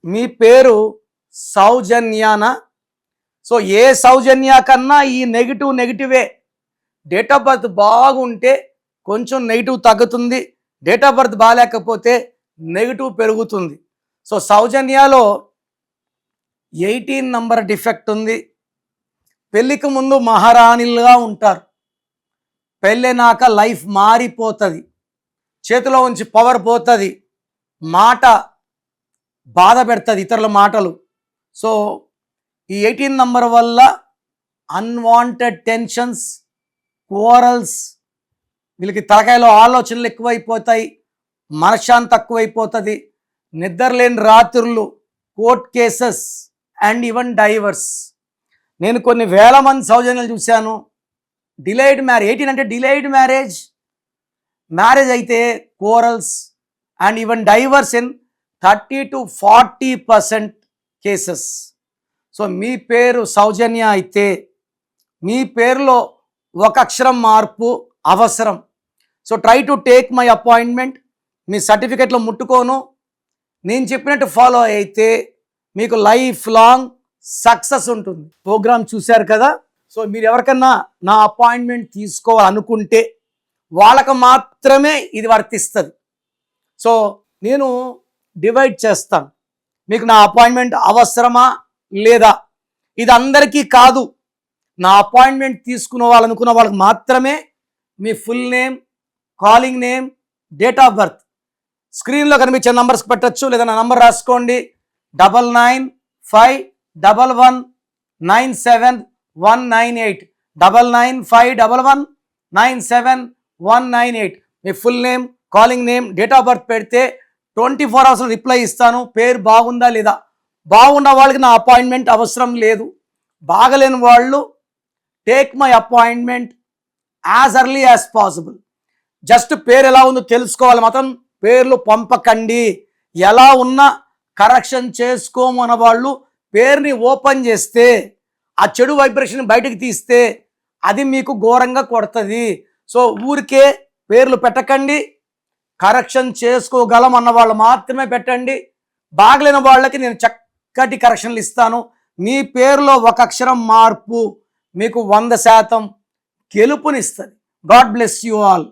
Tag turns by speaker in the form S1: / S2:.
S1: మీ పేరు సౌజన్యానా? సో ఏ సౌజన్య కన్నా ఈ నెగిటివే. డేట్ ఆఫ్ బర్త్ బాగుంటే కొంచెం నెగిటివ్ తగ్గుతుంది, డేట్ ఆఫ్ బర్త్ బాగాలేకపోతే నెగిటివ్ పెరుగుతుంది. సో సౌజన్యాలో 18 నంబర్ డిఫెక్ట్ ఉంది. పెళ్ళికి ముందు మహారాణిలుగా ఉంటారు, పెళ్ళైనాక లైఫ్ మారిపోతుంది, చేతిలో ఉంచి పవర్ పోతుంది, మాట బాధ పెడుతుంది, ఇతరుల మాటలు. సో ఈ 18 నంబర్ వల్ల అన్వాంటెడ్ టెన్షన్స్, క్వారల్స్, వీళ్ళకి తలకాయలో ఆలోచనలు ఎక్కువైపోతాయి, మనశ్శాంతి తక్కువైపోతుంది, నిద్రలేని రాత్రులు, court cases and even divorce. నేను కొన్ని వేల మంది సౌజన్యాలు చూశాను. డిలేడ్ మ్యారేజ్, 18 అంటే డిలేడ్ మ్యారేజ్ అయితే quarrels and even divorce in 30 to 40% cases. So మీ పేరు సౌజన్య అయితే మీ పేరులో ఒక అక్షరం మార్పు అవసరం. So try to take my appointment. మీ సర్టిఫికెట్లో ముట్టుకోను, నేను చెప్పినట్టు ఫాలో అయితే మీకు లైఫ్ లాంగ్ సక్సెస్ ఉంటుంది. ప్రోగ్రామ్ చూశారు కదా. సో మీరు ఎవరికన్నా నా అపాయింట్మెంట్ తీసుకోవాలనుకుంటే వాళ్ళకు మాత్రమే ఇది వర్తిస్తుంది. సో నేను డివైడ్ చేస్తాను, మీకు నా అపాయింట్మెంట్ అవసరమా లేదా. ఇది అందరికీ కాదు, నా అపాయింట్మెంట్ తీసుకున్న వాళ్ళకి మాత్రమే మీ full name, calling name, date of birth స్క్రీన్లో కనిపించే నంబర్స్కి పెట్టచ్చు, లేదా నా నంబర్ రాసుకోండి 9951197198 9951197198. మీ full name, calling name, date of birth పెడితే 24 hours రిప్లై ఇస్తాను. పేరు బాగుందా లేదా. బాగున్న వాళ్ళకి నా అపాయింట్మెంట్ అవసరం లేదు, బాగలేని వాళ్ళు take my appointment as early as possible. Just పేరు ఎలా ఉందో తెలుసుకోవాలి మాత్రం పేర్లు పంపకండి. ఎలా ఉన్నా కరెక్షన్ చేసుకోమన్న వాళ్ళు పేరుని ఓపెన్ చేస్తే, ఆ చెడు వైబ్రేషన్ బయటకు తీస్తే అది మీకు ఘోరంగా కొడుతుంది. సో ఊరికే పేర్లు పెట్టకండి, కరెక్షన్ చేసుకోగలం అన్న వాళ్ళు మాత్రమే పెట్టండి. బాగలేని వాళ్ళకి నేను చక్కటి కరెక్షన్లు ఇస్తాను. మీ పేరులో ఒక అక్షరం మార్పు మీకు 100% గెలుపునిస్తుంది. God bless you all.